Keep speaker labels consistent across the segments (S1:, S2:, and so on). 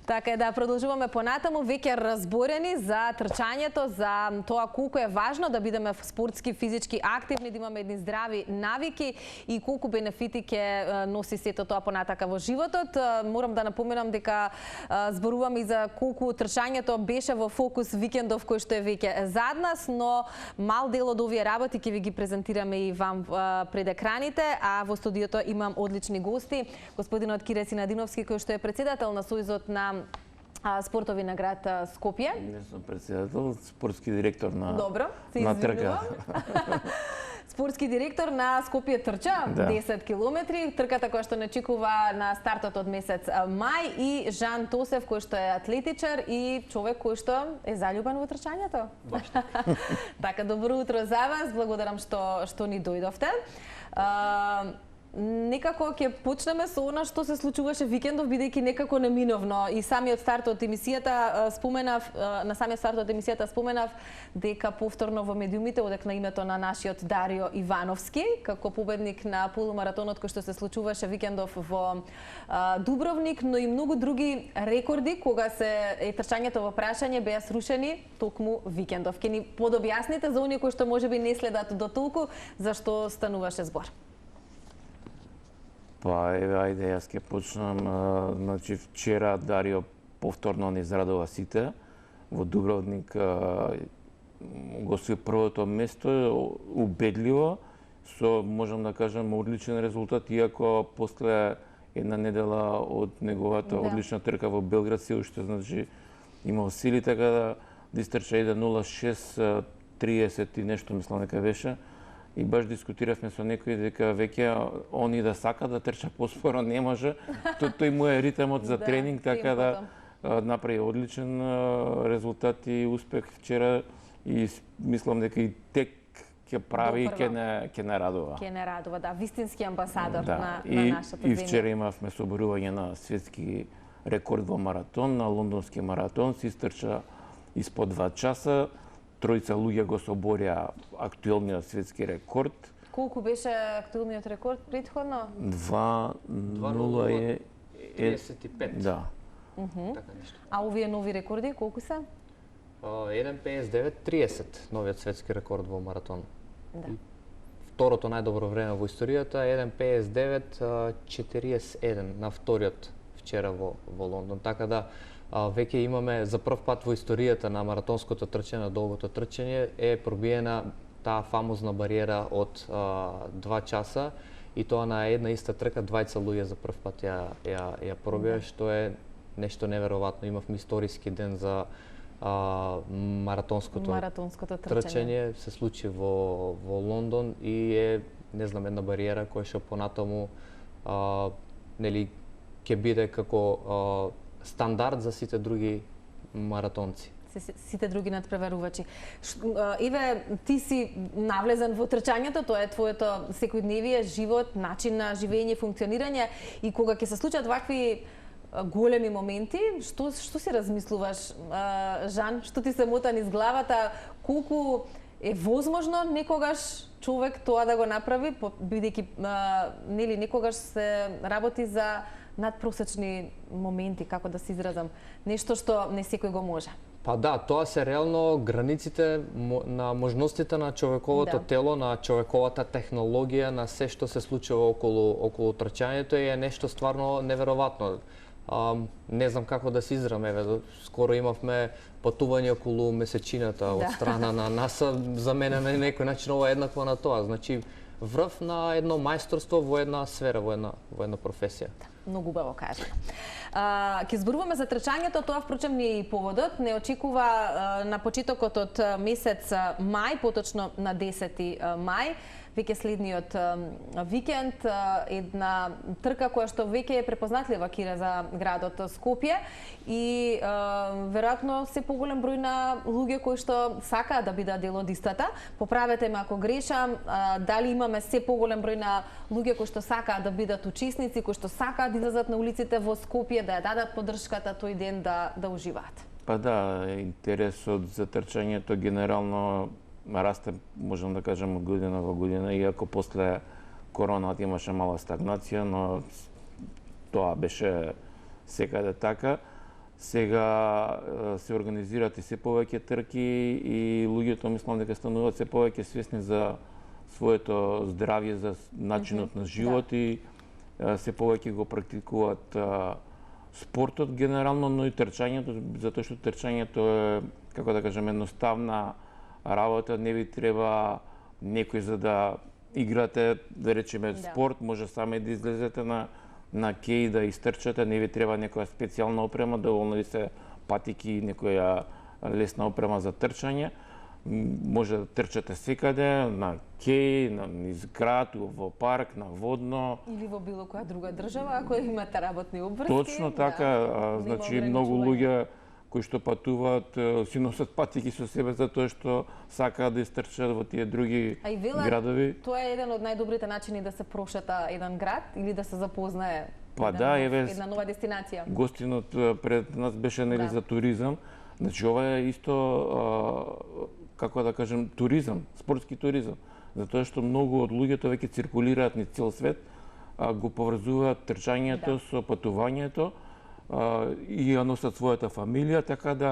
S1: Така е, да продолжуваме понатаму, веќе разборени за трчањето, за тоа колку е важно да бидеме спортски, физички активни, да имаме едни здрави навики и колку бенефити ќе носи сето тоа понатака во животот. Морам да напоменам дека зборувам и за колку трчањето беше во фокус викендов кој што е веќе зад нас, но мал дел од овие работи ќе ви ги презентираме и вам пред екраните, а во студиото имам одлични гости, господинот Кире Синадиновски кој што е председател на Сојузот на спортови на град Скопје.
S2: Не сум председател, спортски директор на
S1: на
S2: трка.
S1: Спортски директор на Скопје трча, 10 километри, трката која што не чекува на стартот од месец мај, и Жан Тосев кој што е атлетичар и човек кој што е заљубен во трчањето. Така, добро утро за вас, благодарам што ни дојдовте. Некако ќе почнеме со она што се случуваше викендов, бидејќи некако неминовно и самиот старт од емисијата споменав, на самиот старт од емисијата споменав дека повторно во медиумите одекна името на нашиот Дарио Ивановски како победник на полумаратонот кој што се случуваше викендов во Дубровник, но и многу други рекорди кога се трчањето во прашање беа срушени токму викендов. Ќе ни подобјасните за оние кои што можеби не следат до толку за што стануваше збор.
S2: Па еве, ајде, јас ќе почнам. Значи, вчера Дарио повторно не израдува сите. Во Дубровник го освои првото место, убедливо, со, можам да кажам, одличен резултат, иако после една недела од неговата одлична трка во Белград се уште, значи, имал сили така да истрча 1:06:30 и нешто, мислам дека беше. И баш дискутиравме со некои дека веќе они да сака да трча поспоро не може. Тој му е ритмот за тренинг, така да направи одличен резултат и успех вчера, и мислам дека и тек ќе прави и ќе не радува.
S1: Ќе не радува, да, вистински амбасадор на нашата земја.
S2: И вчера имавме соборување на светски рекорд во маратон, на лондонски маратон, се истрча испод 2 часа. Тројца луѓе го соборија актуелниот светски рекорд.
S1: Колку беше актуелниот рекорд претходно?
S3: 2:35.
S2: Да.
S3: Така нешто.
S1: А овие нови рекорди колку се?
S3: 1:59:30, новиот светски рекорд во маратон.
S1: Да.
S3: Второто најдобро време во историјата 1:59:41 на вториот вчера во Лондон. Така да веќе имаме за прв пат во историјата на маратонското трчање, на долгото трчање, е пробиена таа фамозна бариера од 2 часа, и тоа на една иста трка двајца луѓе за прв пат ја пробија, што е нешто неверојатно. Имавме историски ден за маратонското трчање, се случи во Лондон и е, не знам, една бариера која што понатаму нели ќе биде како стандард за сите други маратонци.
S1: Сите други надпреварувачи. Еве, ти си навлезен во трчањето, тоа е твоето секојдневие живот, начин на живење, функционирање, и кога ќе се случат вакви големи моменти, што си размислуваш, Жан? Што ти се мота низ главата? Колку е возможно некогаш човек тоа да го направи, бидејќи нели некогаш се работи за надпросечни моменти, како да се изразам, нешто што не секој го може.
S3: Па да, тоа се реално границите на можностите на човековото тело, на човековата технологија, на се што се случува околу трчањето, е нешто стварно неверојатно. Не знам како да се изразам, еве, скоро имавме патување околу месечината од страна на НАСА. За мене на некој начин ова е еднакво на тоа. Значи, врв на едно мајсторство во една сфера, во една професија.
S1: Многу убаво кажано. Ќе зборуваме за трчањето, тоа впрочем не е и поводот. Не очекува на почетокот од месец мај, поточно на 10 мај, веќе следниот викенд, една трка која што веќе е препознатлива, Кире, за градот Скопје, и веројатно се поголем број на луѓе кои што сакаат да бидат дел од истата. Поправете ме ако грешам, дали имаме се поголем број на луѓе кои што сакаат да бидат учесници, кои што сакаат да излезат на улиците во Скопје, да ја дадат поддршката тој ден да уживаат?
S2: Па да, интересот за трчањето генерално расте, можам да кажам, од година во година, иако после короната имаше мала стагнација, но тоа беше секаде така. Сега се организираат и се повеќе трки и луѓето мислам дека стануваат се повеќе свесни за своето здравје, за начинот на живот и се повеќе го практикуваат спортот генерално, но и трчањето, затоа што трчањето е, како да кажем, едноставна работа, не ви треба некој за да играте, да речеме, спорт, може сами да излезете на кеј да истрчате, не ви треба некоја специјална опрема, доволно ви се патики, некоја лесна опрема за трчање. Може да трчате секаде, на кеј, на низ град, во парк, на водно.
S1: Или во било која друга држава, ако имате работни обврски.
S2: Точно така, значи многу луѓе кои што патуваат си носат патики со себе затоа што сакаат да истрчат во тие други градови.
S1: Тоа е еден од најдобрите начини да се прошета еден град или да се запознае една нова дестинација.
S2: Гостинот пред нас беше нели за туризам. Значи ова е исто како да кажем туризам, спортски туризам, затоа што многу од луѓето веќе циркулираат низ цел свет, го поврзуваат трчањето со патувањето и ја носат својата фамилија, така да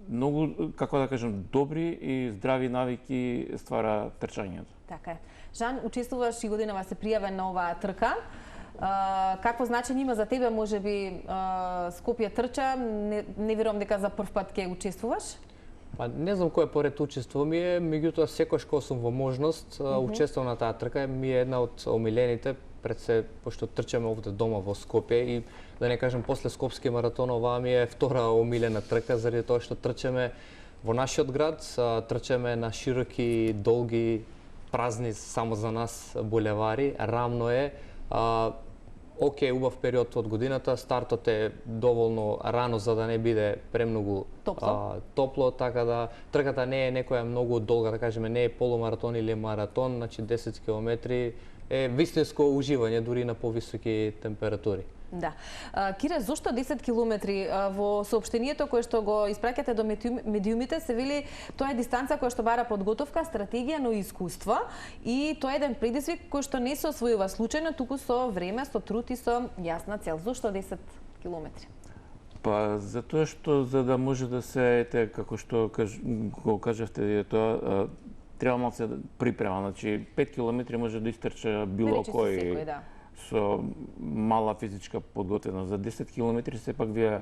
S2: многу, како да кажем, добри и здрави навики ствара трчањето.
S1: Така е. Жан, учествуваш и годинава се пријавен на оваа трка. Какво значење има за тебе, можеби Скопје трча? Не верувам дека за прв пат ќе учествуваш.
S3: Па не знам кој поред учествувам е, меѓутоа секојаш кога сум во можност, учествувам на таа трка, ми е една од омилените, пред се, пошто трчаме овде дома во Скопје и да не кажем после Скопски маратон, оваа ми е втора омилена трка, заради тоа што трчаме во нашиот град, трчаме на широки, долги, празни само за нас булевари, рамно е, окей, убав период од годината, стартот е доволно рано за да не биде премногу топло, така да трката не е некоја многу долга, да кажеме, не е полумаратон или маратон, значи 10 километри е вистинско уживање дури на повисоки температури.
S1: Да. Кире, зошто 10 километри? Во соопштението кое што го испраќате до медиумите се вели тоа е дистанца која што бара подготовка, стратегија, но и искуство и тоа е еден предизвик кој што не се освојува случајно, туку со време, со труд и со јасна цел. Зошто 10 километри?
S2: Па затоа што за да може да се како што го кажавте тоа треба малце припрема, значи 5 километри може да истрча било кој со мала физичка подготвеност. За 10 километри сепак ви е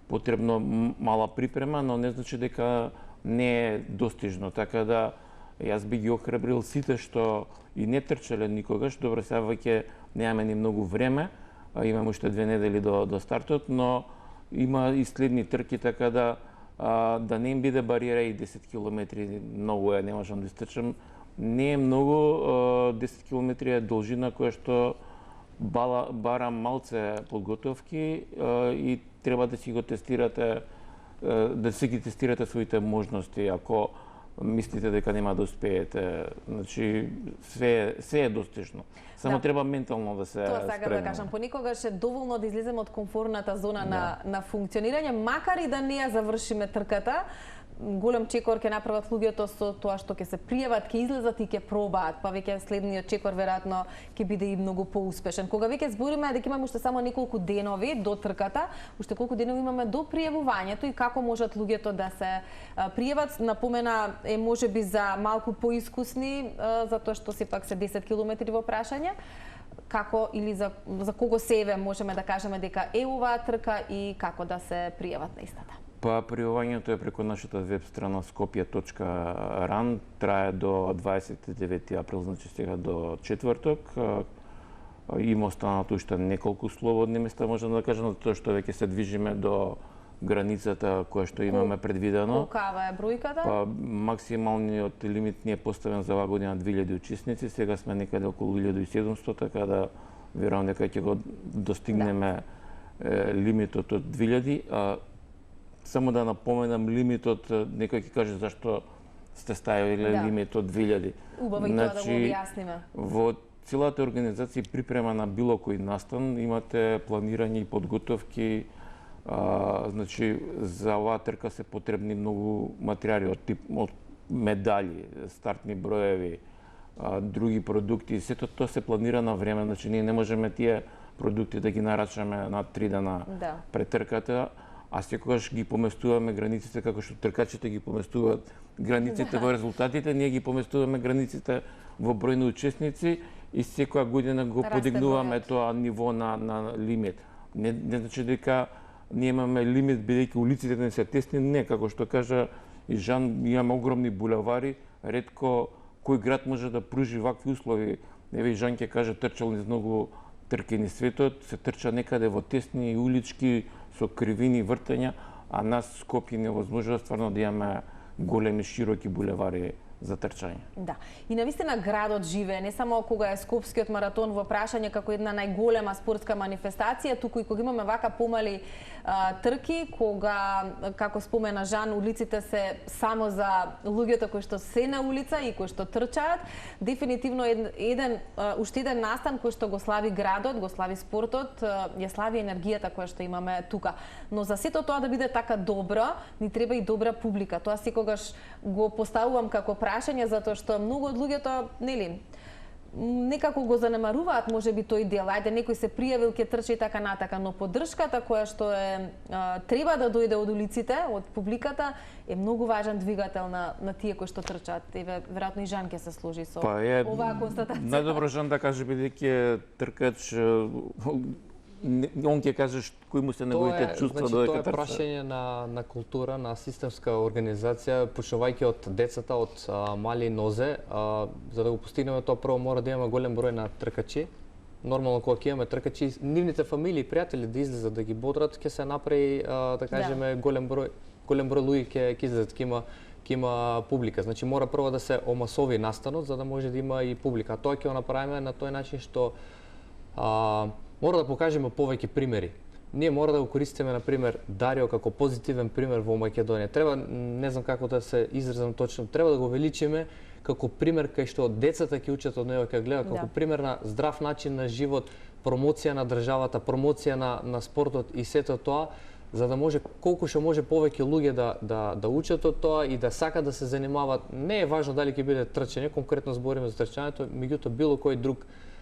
S2: потребно мала припрема, но не значи дека не е достижно. Така да јас би ги охрабрил сите што и не трчале никогаш. Добро, сега веќе немаме ни многу време, имаме уште 2 недели до стартот, но има и следни трки, така да не им биде бариера и 10 километри, многу е, не можам да истрчам. Не е многу, 10 километри е должина која што бара малце подготовки и треба да си го тестирате, да си ги тестирате своите можности, ако мислите дека нема да успеете. Значи, се е достижно. Само треба ментално да се
S1: Тоа сакам да кажам, понекогаш е доволно да излеземе од комфорната зона на функционирање, макар и да не ја завршиме трката. Голем чекор ќе направат луѓето со тоа што ќе се пријават, ќе излезат и ќе пробаат, па веќе следниот чекор веројатно ќе биде и многу поуспешен. Кога веќе збориме дека имаме уште само неколку денови до трката, уште колку денови имаме до пријавувањето и како можат луѓето да се пријават, напомена е можеби за малку поискусни, затоа што сепак се 10 километри во прашање. Како или за кого себе можеме да кажеме дека е оваа трка и како да се пријават на истата?
S2: Па пријавањето е преку нашата веб страна skopje.ran, трае до 29 април, значи сега до четврток. Има останато уште неколку слободни места, можам да кажам, затоа што веќе се движиме до границата која што имаме предвидено.
S1: Колкава е бројката?
S2: Па максималниот лимит ни е поставен за оваа година 2000 учесници, сега сме некаде околу 1700, така да верувам дека ќе го достигнеме лимитот од 2000. Само да напоменам лимитот, некој ќе каже зашто сте ставиле лимит од 2000.
S1: Убаво и тоа да го објасниме.
S2: Во целата организација припрема на било кој настан имате планирање и подготовки. Значи за оваа трка се потребни многу материјали од медали, стартни броеви, други продукти, сето тоа се планира на време, значи ние не можеме тие продукти да ги нарачаме на 3 дена пред трката, а секогаш ги поместуваме границите како што тркачите ги поместуваат границите во резултатите, ние ги поместуваме границите во број на учесници и секоја година го подигнуваме тоа ниво на лимит. Не значи дека ние имаме лимит бидејќи улиците не се тесни, не, како што кажа и Жан, имаме огромни булевари, ретко кој град може да пружи вакви услови. Еве Жан ќе каже трчал низ многу трки низ светот, се трча некаде во тесни улички со кривини вртења, а нас Скопје не возможува стварно да имаме големи широки булевари за трчање.
S1: Да. И навистина градот живее не само кога е Скопскиот маратон во прашање како една најголема спортска манифестација, туку и кога имаме вака помали трки, кога, како спомена Жан, улиците се само за луѓето кои што се на улица и кои што трчаат. Дефинитивно уште еден настан кој што го слави градот, го слави спортот, ја слави енергијата која што имаме тука. Но за сето тоа да биде така добро, ни треба и добра публика. Тоа секогаш го поставувам како прашање, затоа што многу од луѓето, нели, некако го занемаруваат можеби тој дел. Ајде, некој се пријавил ке трчи и така натака, но поддршката која што треба да дојде од улиците, од публиката, е многу важен двигател на тие кои што трчаат. Еве, веројатно и Жан ќе се служи со оваа констатација.
S2: Најдобро Жан да каже бидејќи тркач, он ќе каже кои му се неговите чувства додека трча.
S3: Тоа е прашање на култура, на системска организација, почнувајќи од децата, од мали нозе. За да го постигнеме тоа, прво мора да имаме голем број на тркачи. Нормално кога ќе имаме тркачи, нивните фамилии и пријатели да излезат да ги бодрат, ќе се направи, да кажеме, голем број луѓе ќе излезат, ќе има публика. Значи мора прво да се омасови настанот за да може да има и публика. А тоа ќе го направиме на тој начин што мора да покажеме повеќе примери. Ние мора да го користиме, например, Дарио како позитивен пример во Македонија. Треба, не знам како да се изразам точно, треба да го величиме како пример кај што децата ќе учат од него, ќе гледа како пример на здрав начин на живот, промоција на државата, промоција на спортот и сето тоа, за да може колку што може повеќе луѓе да учат од тоа и да сакат да се занимаваат. Не е важно дали ќе биде трчање, конкретно збориме за трчањето, меѓутоа било кој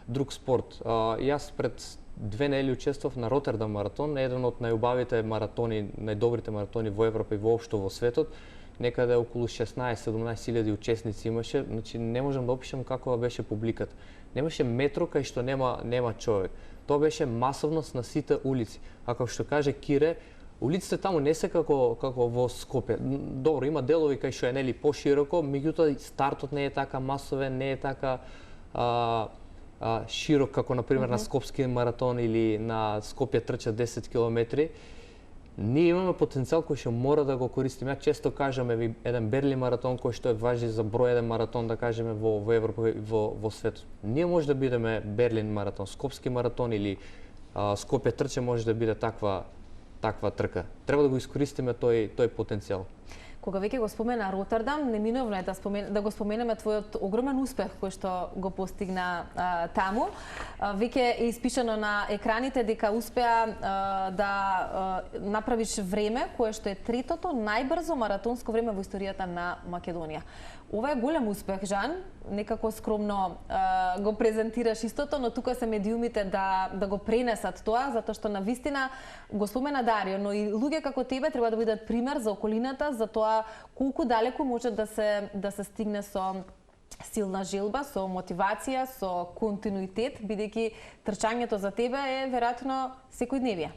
S3: друг спорт. Јас пред 2 недели учествував на Ротердам маратон, еден од најубавите маратони, најдобрите маратони во Европа и воопшто во светот. Некаде околу 16-17 учесници имаше, значи не можам да опишам каква беше публиката. Немаше метро кај што нема човек. Тоа беше масовност на сите улици. А како што каже Кире, улиците таму не се како во Скопје. Добро, има делови кај што е нели пошироко, меѓутоа стартот не е така масовен, не е така широк како например на Скопски маратон или на Скопје трча 10 километри. Ние имаме потенцијал кој што мора да го користиме. Ја често кажам еден Берлин маратон кој што е важи за број еден маратон да кажеме во Европа и во светот. Ние може да бидеме Берлин маратон, Скопски маратон или Скопје трча може да биде таква трка. Треба да го искористиме тој потенцијал.
S1: Кога веќе го спомена Ротердам, неминовно е да го споменеме твојот огромен успех кој што го постигна таму. Веќе е испишано на екраните дека успеа да направиш време кое што е третото најбрзо маратонско време во историјата на Македонија. Ова е голем успех, Жан. Некако скромно го презентираш истото, но тука се медиумите да го пренесат тоа, затоа што навистина го спомена Дарио, но и луѓе како тебе треба да бидат пример за околината, за тоа колку далеку може да се стигне со силна желба, со мотивација, со континуитет, бидејќи трчањето за тебе е веројатно секојдневие.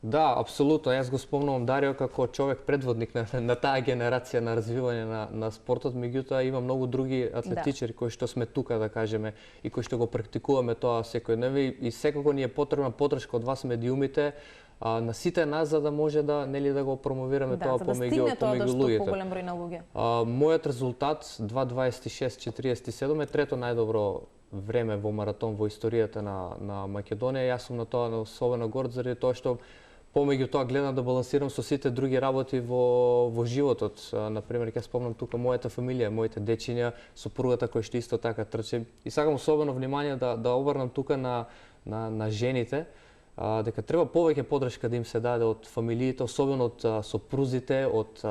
S3: Да, апсолутно. Јас го спомнувам Дарио како човек предводник на таа генерација на развивање на спортот, меѓутоа има многу други атлетичари кои што сме тука, да кажеме, и кои што го практикуваме тоа секојдневно и секако ни е потребна поддршка од вас медиумите, на сите нас за да може да го промовираме тоа помеѓу луѓето.
S1: Поголем број на луѓе.
S3: Мојот резултат 2:26:47 е трето најдобро време во маратон во историјата на Македонија. Јас сум на тоа особено горд заради тоа што помеѓу тоа гледам да балансирам со сите други работи во животот. Например, ќе спомнам тука мојата фамилија, моите дечиња, сопругата која што исто така трчи. И сакам особено внимание да обрнам тука на жените, дека треба повеќе поддршка да им се даде од фамилиите, особено од сопрузите, од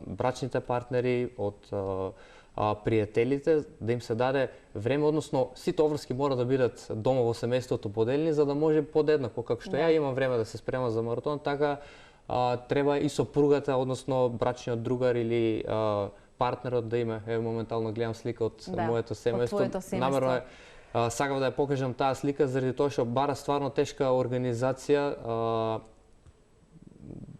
S3: брачните партнери, од пријателите, да им се даде време, односно сите обврски мора да бидат дома во семејството поделени, за да може подеднакво, како што ја имам време да се спремам за маратон, така треба и сопругата, односно брачниот другар или партнерот да има. Еве моментално гледам слика од моето семејство. Намерно сакав да ја покажам таа слика заради тоа што бара стварно тешка организација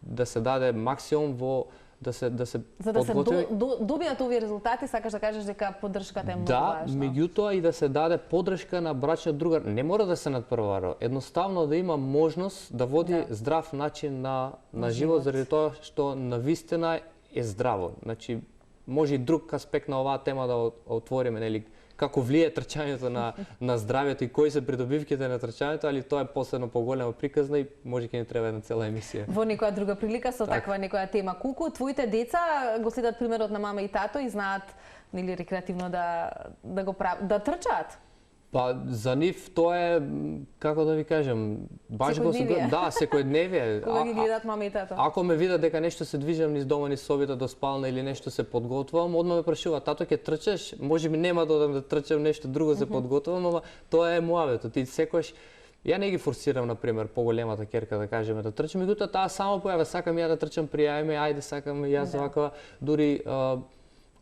S3: да се даде максимум во да се
S1: за да се добијат овие резултати, сакаш да кажеш дека поддршката е многу важна.
S3: Да, меѓутоа и да се даде поддршка на брачниот другар. Не мора да се надпреварува, едноставно да има можност да води здрав начин на живот, заради тоа што навистина е здраво. Значи, може и друг аспект на оваа тема да отвориме, нели, како влие трчањето на здравјето и кои се придобивките на трчањето, али тоа е последно поголема приказна и може ќе ни треба една цела емисија.
S1: Во некоја друга прилика со таква некоја тема. Колку твоите деца го следат примерот на мама и тато и знаат нели рекреативно да трчаат?
S3: Па за нив тоа е, како да ви кажам, баш го секојдневие.
S1: Кога ги гледат мама и тато?
S3: Ако ме видат дека нешто се движам низ дома, низ собите до спална или нешто се подготвувам, одма ме прашува: "Тато, ќе трчаш?" Можеби нема да одам да трчам, нешто друго се подготвувам, ама тоа е муавето. Ти секогаш ја не ги форсирам, на пример, поголемата ќерка да кажеме да трчам, меѓутоа таа само појава: "Сакам ја да трчам, пријајме, ајде, сакам јас ваква." Дури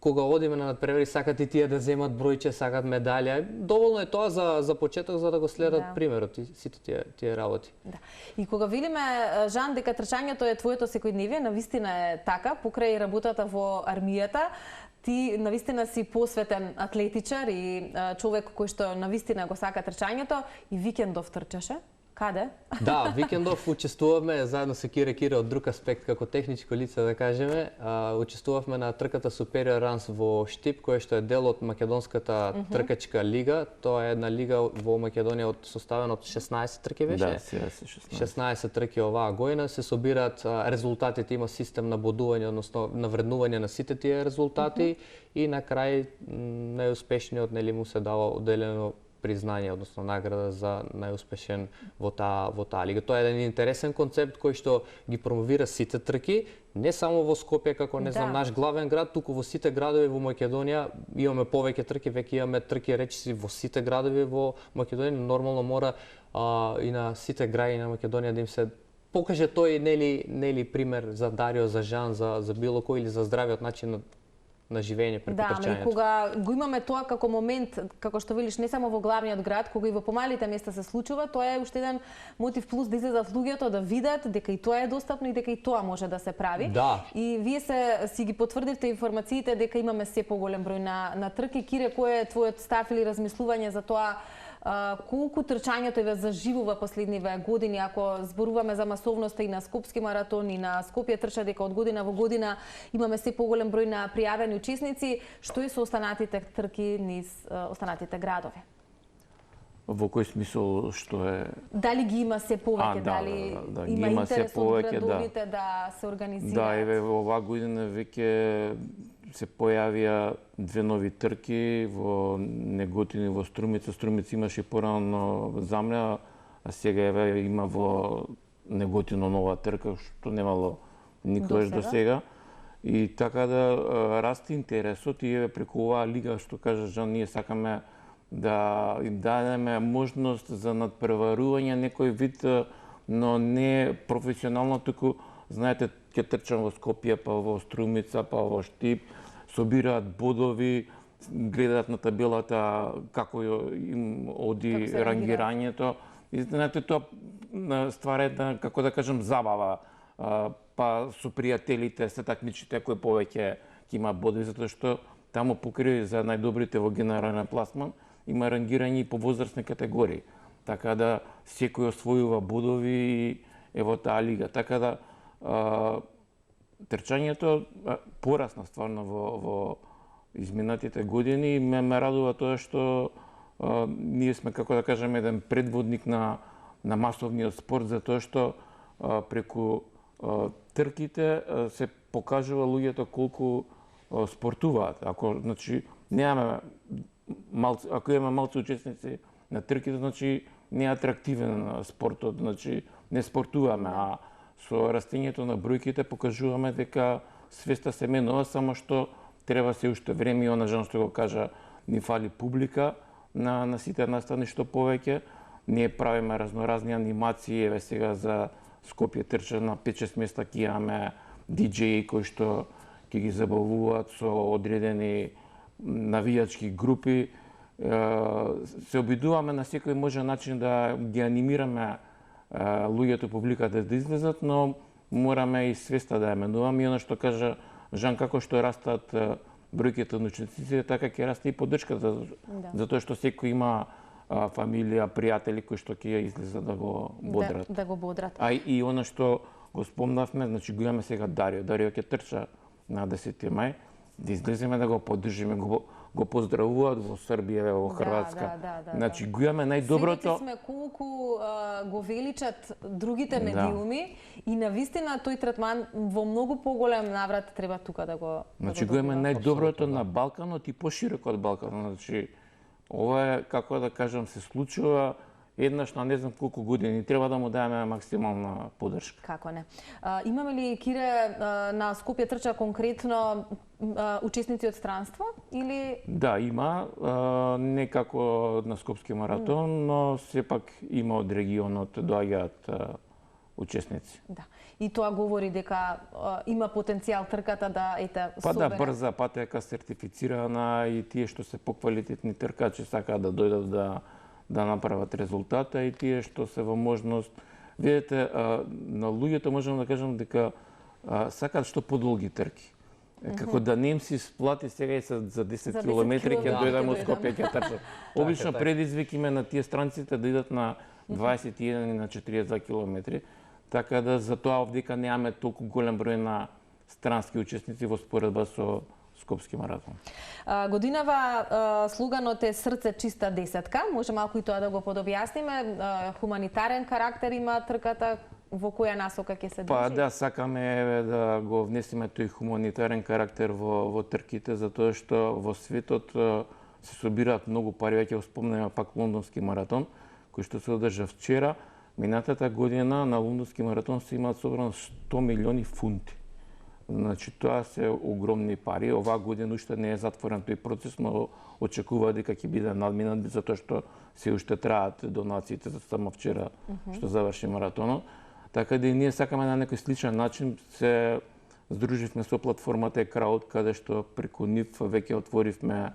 S3: кога одиме на надпревари, сакат и тие да земат бројче, сакат медалја. Доволно е тоа за почеток, за да го следат примерот и сите тие работи.
S1: Да. И кога видиме, Жан, дека трчањето е твоето секојдневие, навистина е така, покрај работата во армијата, ти навистина си посветен атлетичар и човек кој што навистина го сака трчањето, и викендов трчаше. Каде?
S3: Да, викендов учествувавме заедно со Кира од друг аспект, како техничко лице да кажеме. Учествувавме на трката Superior Runs во Штип, која што е дел од македонската тркачка лига. Тоа е една лига во Македонија составена од 16 трки беше.
S2: Да, сега се
S3: 16 трки оваа година. Се собираат резултатите, има систем на бодување, односно на вреднување на сите тие резултати и на крај најуспешниот нели му се дава одделено признање, односно награда за најуспешен во таа лига. Тоа е еден интересен концепт кој што ги промовира сите трки, не само во Скопје како наш главен град, туку во сите градови во Македонија. Имаме повеќе трки, веќе имаме трки речиси во сите градови во Македонија. Нормално мора и на сите граѓани на Македонија да им се покаже тој нели пример за Дарио, за Жан, за било кој или за здравиот начин на живење преку трчањето.
S1: Да, кога го имаме тоа како момент, како што велиш, не само во главниот град, кога и во помалите места се случува, тоа е уште еден мотив плюс да излезат луѓето да видат дека и тоа е достапно и дека и тоа може да се прави.
S3: Да.
S1: И вие си ги потврдивте информациите дека имаме се поголем број на трки. Кире, кој е твојот став или размислување за тоа колку трчањето ве заживува последниве години, ако зборуваме за масовноста и на Скопски маратон и на Скопје трча, дека од година во година имаме се поголем број на пријавени учесници, што е со останатите трки низ останатите градови?
S2: Во кој смисол што е?
S1: Дали ги има се повеќе, дали има интерес од градовите да се организираат?
S2: Да, еве оваа година веќе се појавија две нови трки во Неготино и во Струмица. Струмица имаше порано Замлја, а сега еве има во Неготино нова трка, што немало никогаш до сега. И така да расте интересот и еве преку оваа лига, што кажа Жан, ние сакаме да им дадеме можност за надпреварување некој вид, но не професионално, туку знаете, ќе трчам во Скопје, па во Струмица, па во Штип, собираат бодови, гледаат на табелата како им оди рангирањето. И знаете, тоа ствара една, како да кажам, забава. Па со пријателите се такмичите кој повеќе ќе има бодови, затоа што таму покрај за најдобрите во генерален пласман има рангирање и по возрастни категории. Така да секој освојува бодови и е во таа лига. Така да трчањето порасна стварно во изминатите години и ме радува тоа што ние сме, како да кажеме, еден предводник на масовниот спорт, затоа што преку трките се покажува луѓето колку спортуваат. Ако значи немаме ако имаме малци учесници на трките, значи не е атрактивен спортот, значи не спортуваме, а со растењето на бројките покажуваме дека свеста се менува, само што треба се уште време и она жан што го кажа, ни фали публика на сите настани што повеќе. Ние правиме разноразни анимации, еве сега за Скопје трча на 5-6 места ќе имаме диџеи кои што ќе ги забавуваат со одредени навијачки групи. Се обидуваме на секој можен начин да ги анимираме луѓето, публиката да излезат, но мораме и свеста да ја менуваме. И она што кажа Жан, како што растат бројките на учениците, така ќе расте и поддршката, затоа што секој има фамилија, пријатели кои што ќе излезат да го бодрат.
S1: Да го бодрат.
S2: А и она што го спомнавме, значи го имаме сега Дарио. Дарио ќе трча на 10 мај, да излеземе да го поддржиме, го поздравуваат во Србија, во Хрватска. Значи го имаме најдоброто.
S1: Свидетели сме колку го величат другите медиуми и навистина тој третман во многу поголем наврат треба тука да го
S2: Значи го имаме најдоброто на Балканот и пошироко од Балканот. Значи ова е, како да кажам, се случува еднаш на не знам колку години, треба да му даваме максимална поддршка.
S1: Како не. Имаме ли, Кире, на Скопје трча конкретно учесници од странство или?
S2: Да, има, не како на Скопски маратон, но сепак има од регионот доаѓаат учесници.
S1: Да. И тоа говори дека има потенцијал трката да
S2: Па да, брза патека, сертифицирана и тие што се поквалитетни тркачи сакаат да дојдат да направат резултата и тие што се во можност. Видете, на луѓето можам да кажам дека сакаат што подолги трки. Како да не им се сплати сега и за 10 километри ќе дојдам од Скопје ќе трчат. Обично предизвик име на тие странците да идат на 21 и на 42 километри. Така да за тоа овдека немаме толку голем број на странски учесници во споредба со Скопски маратон.
S1: Годинава слоганот е Срце чиста десетка. Може малку и тоа да го подобјасниме. Хуманитарен карактер има трката, во која насока ќе се движи?
S2: Па да, сакаме да го внесеме тој хуманитарен карактер во трките, затоа што во светот се собираат многу пари. Ќе спомнеме пак лондонски маратон, кој што се одржа вчера. Минатата година на лондонски маратон се имаат собрано 100 милиони фунти. Значи тоа се огромни пари. Оваа година уште не е затворен тој процес, но очекува дека ќе биде надминат затоа што се уште траат донациите за само вчера што заврши маратонот. Така да и ние сакаме на некој сличен начин се здруживме со платформата Crowd, каде што преку нив веќе отворивме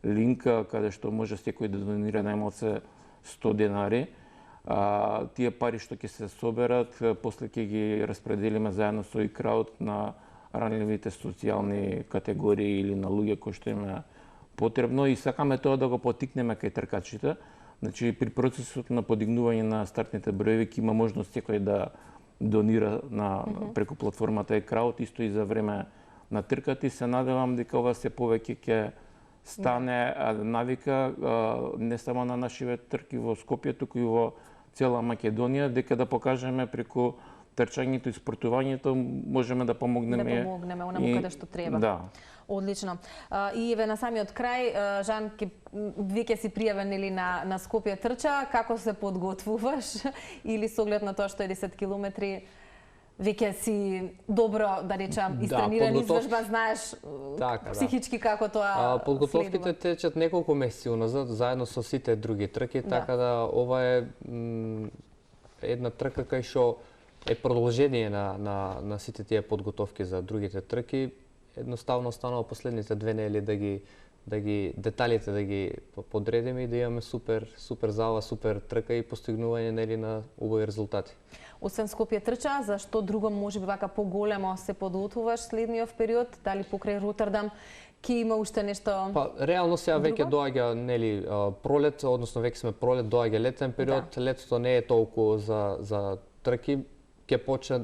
S2: линк каде што може секој да донира најмалку 100 денари. Тие пари што ќе се соберат, после ќе ги распределиме заедно со Crowd на ранливите социјални категории или на луѓе кои што им е потребно и сакаме тоа да го поттикнеме кај тркачите. Значи при процесот на подигнување на стартните броеви ќе има можност секој да донира преку платформата Crowd, исто и за време на трката и се надевам дека ова се повеќе ќе стане навика не само на нашите трки во Скопје, туку и во цела Македонија, дека да покажеме преку трчањето и спортувањето можеме да помогнеме.
S1: Да помогнеме онаму каде што треба.
S2: Да.
S1: Одлично. И еве на самиот крај, Жан, веќе си пријавен или на Скопје трча, како се подготвуваш или со оглед на тоа што е 10 километри, веќе си добро, да речам, истрениран, извежбан, знаеш психички како тоа
S3: подготовките течат неколку месеци уназад, заедно со сите други трки, така да ова е една трка кај што е продолжение на сите тие подготовки за другите трки. Едноставно останува последните 2 недели да ги деталите да ги подредиме и да имаме супер зала, супер трка и постигнување нели на убави резултати.
S1: Освен Скопје трча, за што друго можеби вака поголемо се подготвуваш следниот период, дали покрај Ротердам ќе има уште нешто?
S3: Па реално сега веќе доаѓа нели пролет, односно веќе сме пролет, доаѓа летен период, летото не е толку за трки. Ќе почне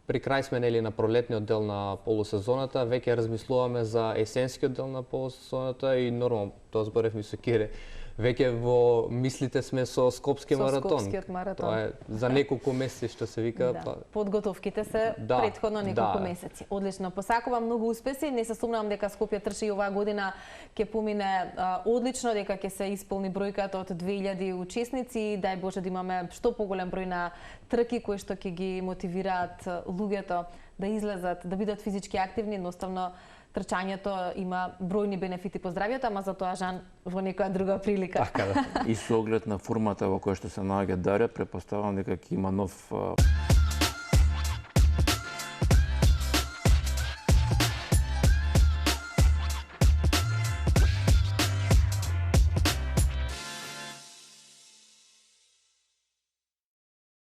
S3: при крај сме нели на пролетниот дел на полусезоната, веќе размислуваме за есенскиот дел на полусезоната и нормално тоа зборевме со Кире. Веќе во мислите сме со Скопски маратон.
S1: Скопскиот маратон.
S3: Тоа е за неколку месеци што се вика.
S1: Да. Подготовките се претходно неколку месеци. Одлично. Посакувам многу успеси. Не се сумнувам дека Скопје трча и оваа година ќе помине одлично, дека ќе се исполни бројката од 2000 учесници. Дај Боже да имаме што поголем број на трки кои што ќе ги мотивираат луѓето да излезат, да бидат физички активни, едноставно трчањето има бројни бенефити по здравјето, ама за тоа Жан во некоја друга прилика.
S3: Така да.
S2: И со оглед на формата во која што се наоѓа Дарија, претпоставувам дека ќе има нов